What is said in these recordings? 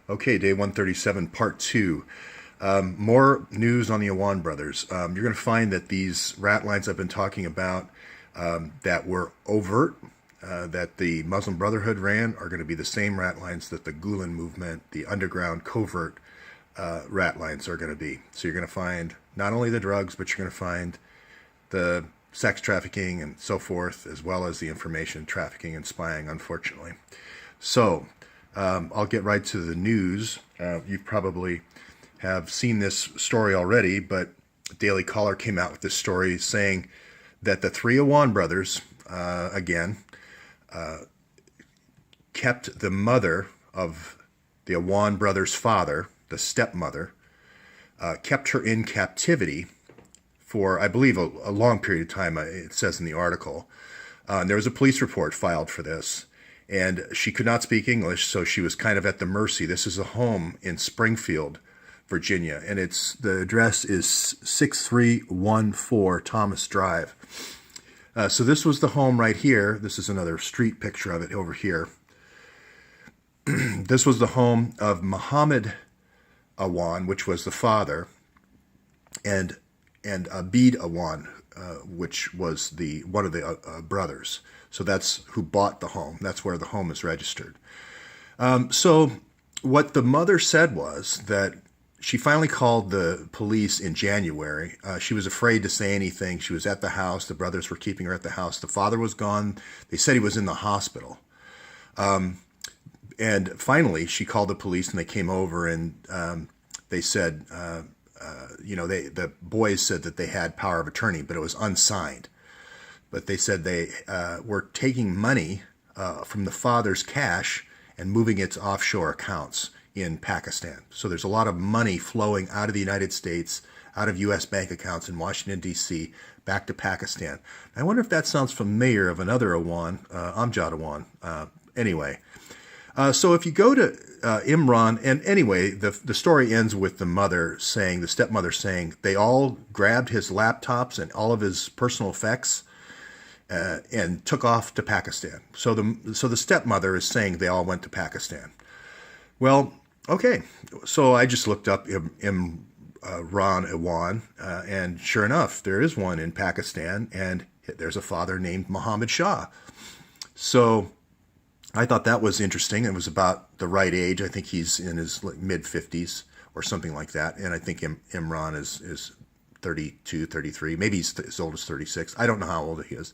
Okay, day 137, part two. More news on the Awan brothers. You're going to find that these rat lines I've been talking about that were overt, that the Muslim Brotherhood ran, are going to be the same rat lines that the Gulen movement, the underground covert rat lines, are going to be. So you're going to find not only the drugs, but you're going to find the sex trafficking and so forth, as well as the information trafficking and spying, unfortunately. So I'll get right to the news. You probably have seen this story already, but Daily Caller came out with this story saying that the three Awan brothers, kept the mother of the Awan brothers' father, the stepmother, kept her in captivity for, I believe, a long period of time, it says in the article. There was a police report filed for this, and she could not speak English, so she was kind of at the mercy. This is a home in Springfield, Virginia, and the address is 6314 Thomas Drive. So this was the home right here. This is another street picture of it over here. This was the home of Muhammad Awan, which was the father, and Abid Awan, which was one of the brothers. So that's who bought the home. That's where the home is registered. So what the mother said was that she finally called the police in January. She was afraid to say anything. She was at the house. The brothers were keeping her at the house. The father was gone. They said he was in the hospital. And finally, she called the police, and they came over, and they said, the boys said that they had power of attorney, but it was unsigned. But they said they were taking money from the father's cash and moving it to offshore accounts in Pakistan. So there's a lot of money flowing out of the United States, out of U.S. bank accounts in Washington, D.C., back to Pakistan. I wonder if that sounds familiar of another Awan, Amjad Awan. Anyway, so if you go to Imran, and anyway, the story ends with the stepmother saying, they all grabbed his laptops and all of his personal effects and took off to Pakistan. So the stepmother is saying they all went to Pakistan. Well, okay. So I just looked up Imran Awan, and sure enough, there is one in Pakistan, and there's a father named Muhammad Shah. So I thought that was interesting. It was about the right age. I think he's in his mid-50s or something like that. And I think Imran is 32, 33. Maybe he's as old as 36. I don't know how old he is.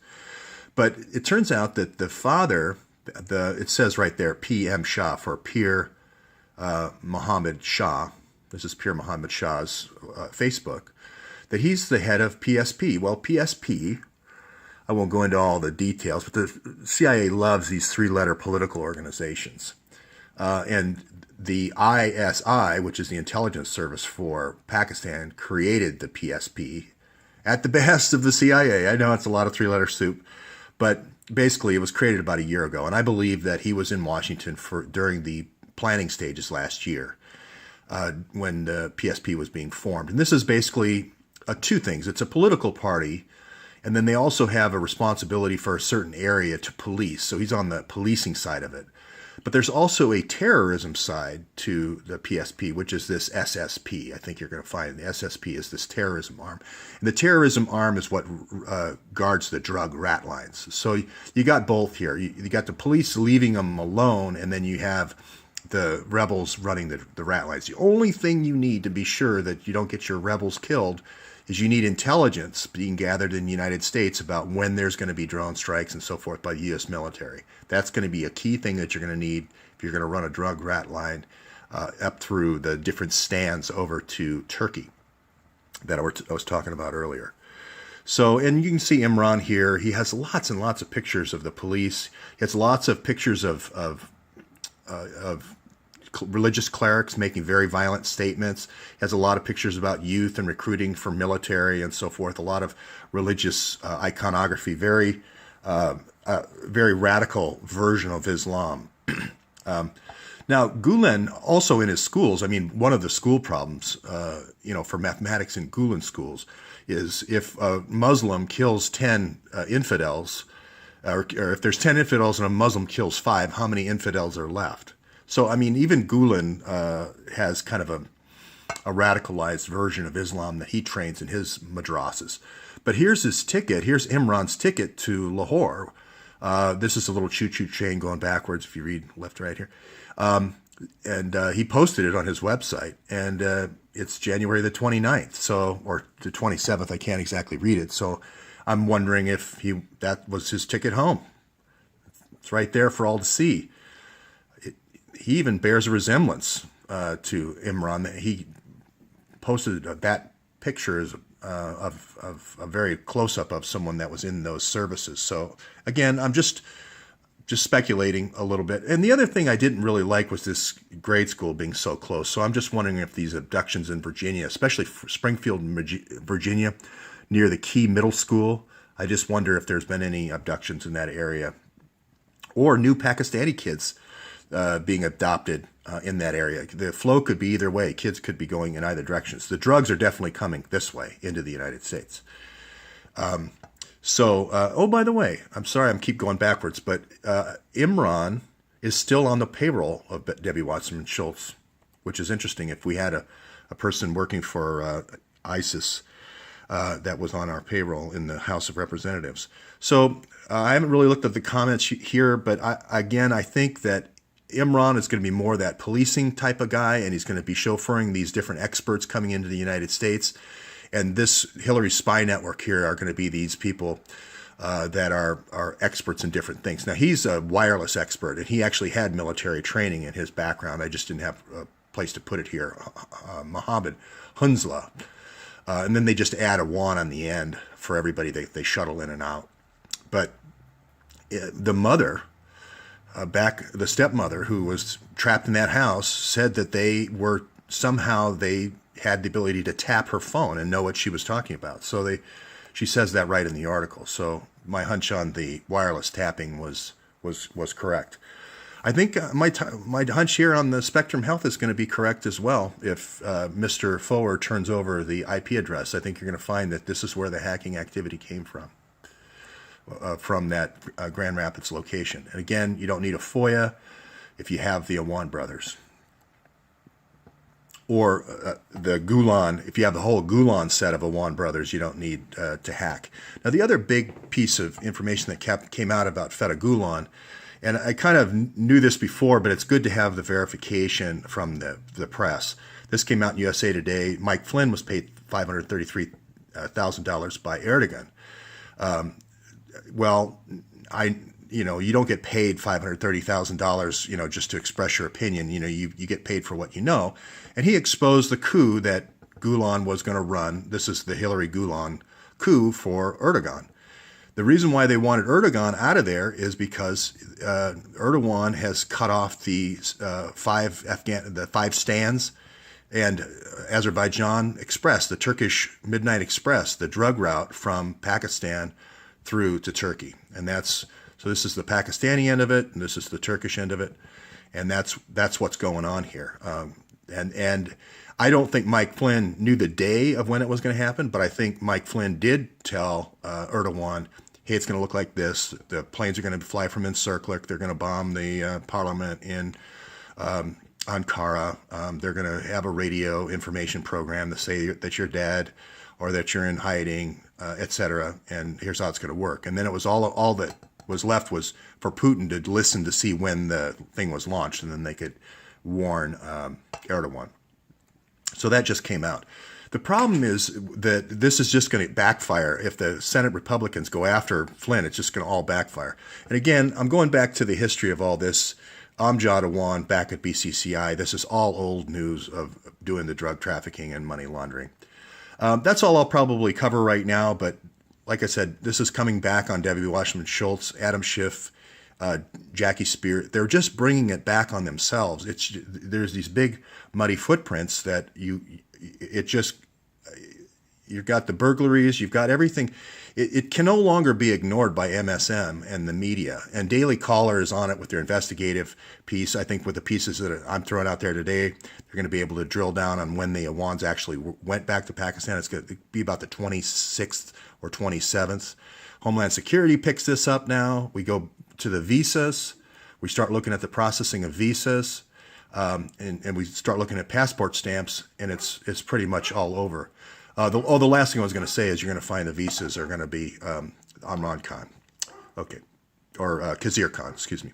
But it turns out that the father, it says right there, PM Shah, for Pir Muhammad Shah. This is Pir Muhammad Shah's Facebook. That he's the head of PSP. Well, PSP, I won't go into all the details, but the CIA loves these three-letter political organizations. And the ISI, which is the intelligence service for Pakistan, created the PSP at the behest of the CIA. I know it's a lot of three-letter soup, but basically it was created about a year ago. And I believe that he was in Washington during the planning stages last year when the PSP was being formed. And this is basically two things. It's a political party, and then they also have a responsibility for a certain area to police. So he's on the policing side of it. But there's also a terrorism side to the PSP, which is this SSP. I think you're going to find the SSP is this terrorism arm. And the terrorism arm is what guards the drug rat lines. So you got both here. You got the police leaving them alone, and then you have the rebels running the rat lines. The only thing you need to be sure that you don't get your rebels killed is you need intelligence being gathered in the United States about when there's going to be drone strikes and so forth by the U.S. military. That's going to be a key thing that you're going to need if you're going to run a drug rat line up through the different stands over to Turkey that I was talking about earlier. So, and you can see Imran here. He has lots and lots of pictures of the police. He has lots of pictures of religious clerics making very violent statements. He has a lot of pictures about youth and recruiting for military and so forth. A lot of religious iconography, very radical version of Islam. Now, Gulen also in his schools, I mean, one of the school problems, for mathematics in Gulen schools is if a Muslim kills 10 infidels, or if there's 10 infidels and a Muslim kills 5, how many infidels are left? So, I mean, even Gulen has kind of a radicalized version of Islam that he trains in his madrasas. But here's his ticket. Here's Imran's ticket to Lahore. This is a little choo-choo train going backwards if you read left to right here. And he posted it on his website. And it's January the 29th, so, or the 27th. I can't exactly read it. So I'm wondering if that was his ticket home. It's right there for all to see. He even bears a resemblance to Imran. He posted that picture of a very close-up of someone that was in those services. So again, I'm just speculating a little bit. And the other thing I didn't really like was this grade school being so close. So I'm just wondering if these abductions in Virginia, especially Springfield, Virginia, near the Key Middle School, I just wonder if there's been any abductions in that area, or new Pakistani kids being adopted in that area. The flow could be either way. Kids could be going in either directions. The drugs are definitely coming this way into the United States. Oh, by the way, I'm sorry, I'm keep going backwards, but Imran is still on the payroll of Debbie Wasserman Schultz, which is interesting. If we had a person working for ISIS that was on our payroll in the House of Representatives. So I haven't really looked at the comments here, but I think that Imran is going to be more that policing type of guy, and he's going to be chauffeuring these different experts coming into the United States. And this Hillary spy network here are going to be these people that are experts in different things. Now, he's a wireless expert, and he actually had military training in his background. I just didn't have a place to put it here. Mohammed Hunzla. And then they just add Awan on the end for everybody they shuttle in and out. But the mother, the stepmother who was trapped in that house, said that they had the ability to tap her phone and know what she was talking about. So she says that right in the article. So my hunch on the wireless tapping was correct. I think my hunch here on the Spectrum Health is going to be correct as well. If Mr. Foer turns over the IP address, I think you're going to find that this is where the hacking activity came from that Grand Rapids location. And again, you don't need a FOIA if you have the Awan brothers. Or the Gulen, if you have the whole Gulen set of Awan brothers, you don't need to hack. Now, the other big piece of information that came out about Feta Gulen, and I kind of knew this before, but it's good to have the verification from the press. This came out in USA Today. Mike Flynn was paid $533,000 by Erdogan. You don't get paid $530,000, just to express your opinion. You get paid for what you know. And he exposed the coup that Gulen was going to run. This is the Hillary Gulen coup for Erdogan. The reason why they wanted Erdogan out of there is because Erdogan has cut off the five stands and Azerbaijan Express, the Turkish Midnight Express, the drug route from Pakistan through to Turkey. And so this is the Pakistani end of it, and this is the Turkish end of it, and that's what's going on here. And I don't think Mike Flynn knew the day of when it was going to happen, but I think Mike Flynn did tell Erdogan, hey, it's going to look like this. The planes are going to fly from Incirlik. They're going to bomb the parliament in Ankara. They're going to have a radio information program to say that you're dead or that you're in hiding, etc. And here's how it's going to work. And then it was all that was left was for Putin to listen to see when the thing was launched, and then they could warn Erdogan. So that just came out. The problem is that this is just going to backfire. If the Senate Republicans go after Flynn, it's just going to all backfire. And again, I'm going back to the history of all this. Amjad Awan back at BCCI. This is all old news of doing the drug trafficking and money laundering. That's all I'll probably cover right now. But like I said, this is coming back on Debbie Wasserman Schultz, Adam Schiff, Jackie Spear. They're just bringing it back on themselves. There's these big muddy footprints that you've got the burglaries, you've got everything. It can no longer be ignored by MSM and the media. And Daily Caller is on it with their investigative piece. I think with the pieces that I'm throwing out there today, they're going to be able to drill down on when the Awans actually went back to Pakistan. It's going to be about the 26th or 27th. Homeland Security picks this up now. We go to the visas. We start looking at the processing of visas. and we start looking at passport stamps, and it's pretty much all over. The last thing I was going to say is you're going to find the visas are going to be Amran Khan, okay, or Khizr Khan, excuse me.